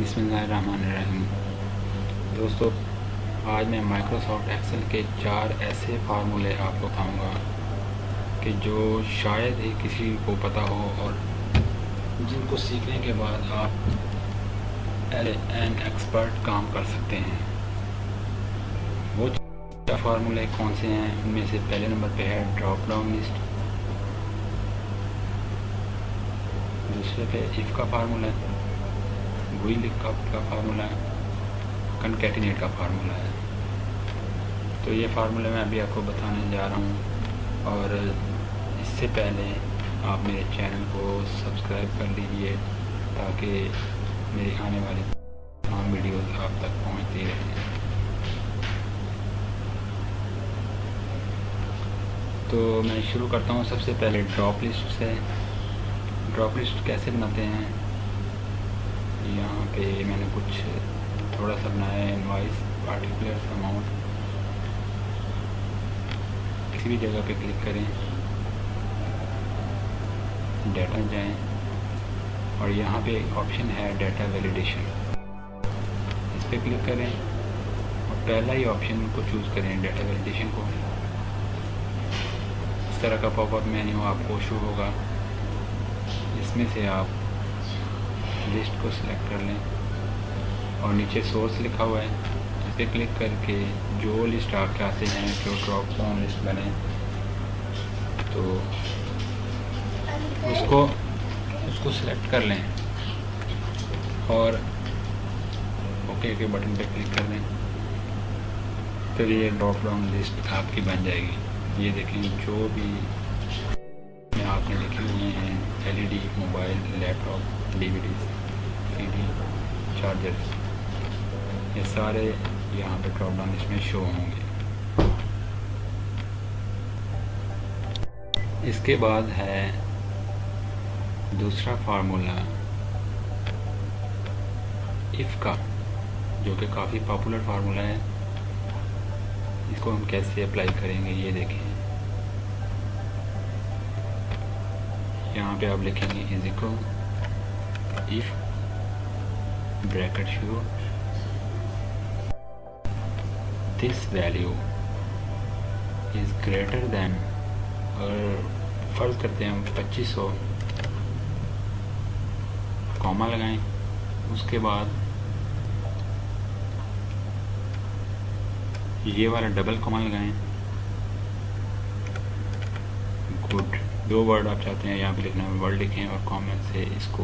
बिस्मिल्लाहिर्रहमानिर्रहीम। दोस्तों, आज मैं माइक्रोसॉफ्ट एक्सेल के 4 ऐसे फार्मूले आपको बताऊंगा कि जो शायद ही किसी को पता हो और जिनको सीखने के बाद आप एन एक्सपर्ट काम कर सकते हैं। वो 4 फार्मूले कौन से हैं? उनमें से पहले नंबर पे है ड्रॉप डाउन लिस्ट, दूसरे पे इफ़ का फार्मूला है, व्हील का फार्मूला है, कनकैटिनेट का फार्मूला है। तो ये फार्मूला मैं अभी आपको बताने जा रहा हूँ, और इससे पहले आप मेरे चैनल को सब्सक्राइब कर लीजिए ताकि मेरी आने वाली तमाम वीडियोस आप तक पहुँचती रहें। तो मैं शुरू करता हूँ सबसे पहले ड्रॉप लिस्ट से। ड्रॉप लिस्ट कैसे बनाते हैं? यहाँ पे मैंने कुछ थोड़ा सा बनाया है। इनवॉइस पार्टिकुलर अमाउंट, किसी भी जगह पे क्लिक करें, डाटा जाएं और यहाँ पे एक ऑप्शन है डाटा वैलिडेशन, इस पर क्लिक करें और पहला ही ऑप्शन को चूज़ करें, डाटा वैलिडेशन को। इस तरह का पॉपअप मेन्यू आपको शो होगा। इसमें से आप लिस्ट को सिलेक्ट कर लें और नीचे सोर्स लिखा हुआ है, इस पर क्लिक करके जो लिस्ट आप चाहते हैं जो ड्रॉप डाउन लिस्ट बने, तो उसको सिलेक्ट कर लें और ओके के बटन पे क्लिक कर दें। तो ये ड्रॉप डाउन लिस्ट आपकी बन जाएगी। ये देखें, जो भी आपने लिखे हुए हैं, LED, mobile, laptop, DVD, CD, chargers, ये सारे यहाँ पे ड्रॉप डाउन लिस्ट में शो होंगे। इसके बाद है दूसरा फार्मूला इफ़ का, जो कि काफ़ी पॉपुलर फार्मूला है। इसको हम कैसे अप्लाई करेंगे ये देखें। यहाँ पे आप लिखेंगे इज इक्वल इफ ब्रैकेट शुरू this value is greater than, और फ़र्ज़ करते हैं हम 2500, कॉमा लगाएं, उसके बाद ये वाला डबल कॉमा लगाएं। गुड, 2 वर्ड आप चाहते हैं यहाँ पे लिखना है, वर्ड लिखें और कॉमेंट से इसको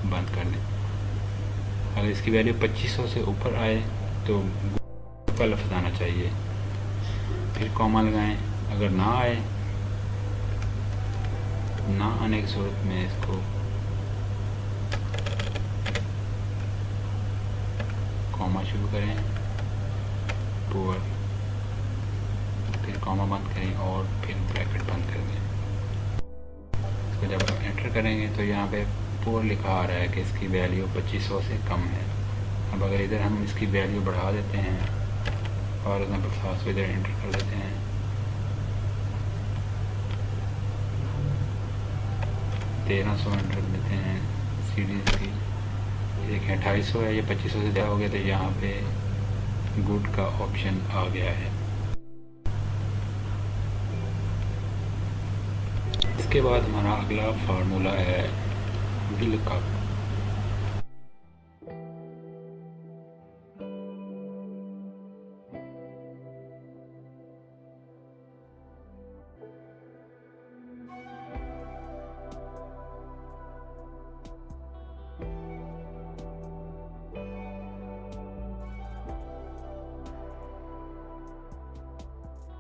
बंद कर दें। अगर इसकी वैल्यू 2500 से ऊपर आए तो का लफ्ज़ आना चाहिए, फिर कॉमा लगाएं। अगर ना आए, ना आने की सूरत में इसको कॉमा शुरू करें, पुअर, फिर कॉमा बंद करें और फिर ब्रैकेट बंद कर दें। इसको जब आप एंटर करेंगे तो यहाँ पे पुअर लिखा आ रहा है कि इसकी वैल्यू 2500 से कम है। अब अगर इधर हम इसकी वैल्यू बढ़ा देते हैं और एग्जाम्पल 700 इधर एंटर कर देते हैं, $1300 एंटर कर देते हैं सीरीज़ की, देखें 2800 है, ये 2500 से ज़्यादा हो गया, तो यहाँ पे गुड का ऑप्शन आ गया है। इसके बाद हमारा अगला फार्मूला है व्हील का।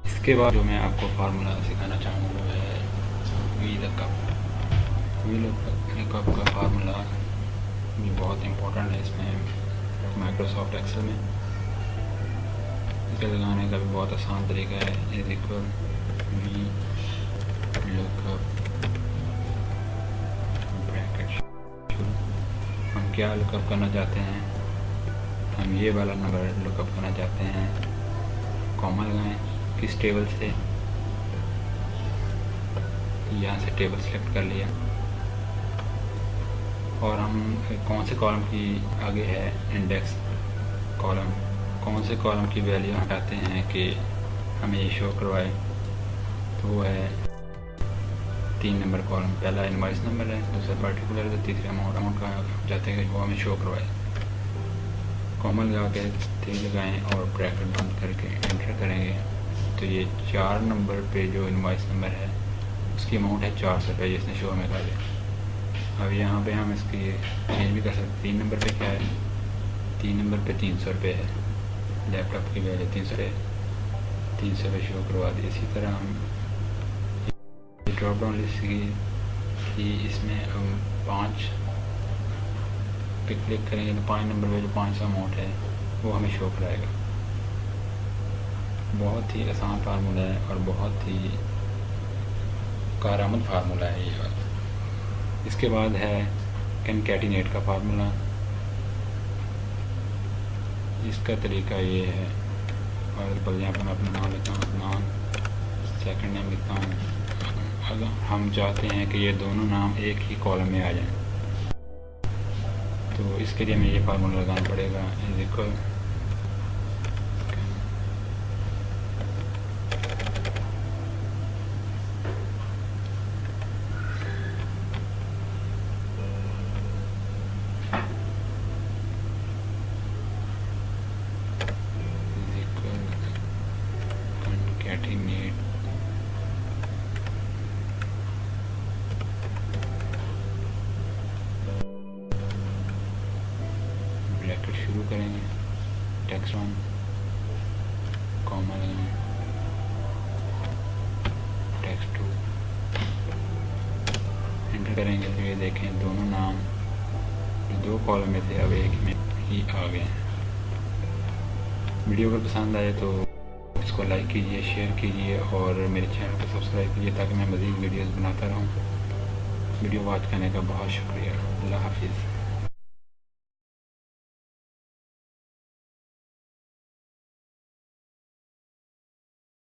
इसके बाद जो मैं आपको फार्मूला सिखाना चाहूँगा वो है व्हील कप का फार्मूला। ये बहुत इम्पोर्टेंट है इसमें माइक्रोसॉफ्ट एक्सेल में। इसे लगाने का भी बहुत आसान तरीका है। Is equal V lookup bracket शुरू। हम क्या लुकअप करना चाहते हैं? हम ये वाला नंबर लुकअप करना चाहते हैं। कॉमा लगाएं, किस टेबल से? यहाँ से टेबल सेलेक्ट कर लिया, और हम कौन से कॉलम की आगे है इंडेक्स कॉलम, कौन से कॉलम की वैल्यू हम चाहते हैं कि हमें ये शो करवाए, तो वो है 3 नंबर कॉलम। पहला इनवॉइस नंबर है, दूसरा पर्टिकुलर है, तीसरा अमाउंट का चाहते हैं कि वो हमें शो करवाए। कॉमा लगा के 3 लगाएँ और ब्रैकेट बंद करके एंटर करेंगे तो ये 4 नंबर पे जो इनवॉइस नंबर है उसकी अमाउंट है 400 रुपये, जिसने शो हमें कर दिया। अब यहाँ पे हम इसकी चेंज भी कर सकते। 3 नंबर पे क्या है, 3 नंबर पे 300 रुपये है, लैपटॉप की वैल्यू 300 रुपये शो करवा दी। इसी तरह हम ड्रॉप डाउन लिस्ट की इसमें हम 5 पे क्लिक करेंगे तो 5 नंबर पे जो 500 अमाउंट है वो हमें शो कराएगा। बहुत ही आसान फार्मूला है और बहुत ही कारआमद फार्मूला है ये वाला। इसके बाद है कॉन्कैटिनेट का फार्मूला। इसका तरीका ये है, और यहाँ पर मैं अपना नाम लिखता हूँ, नाम सेकंड नेम लिखता हूँ। अगर हम चाहते हैं कि ये दोनों नाम एक ही कॉलम में आ जाएं तो इसके लिए हमें ये फार्मूला लगाना पड़ेगा। इज इक्वल concatenate ब्रैकेट शुरू करेंगे, टेक्स्ट 1 कॉमा लगाएं, टेक्स्ट 2 एंटर करेंगे तो ये देखें दोनों नाम जो 2 कॉलम में थे अब एक में ही आ गए हैं। वीडियो अगर पसंद आए तो इसको लाइक कीजिए, शेयर कीजिए और मेरे चैनल को सब्सक्राइब कीजिए ताकि मैं मज़ीद वीडियोस बनाता रहूं। वीडियो वॉच करने का बहुत शुक्रिया। अल्लाह हाफिज़।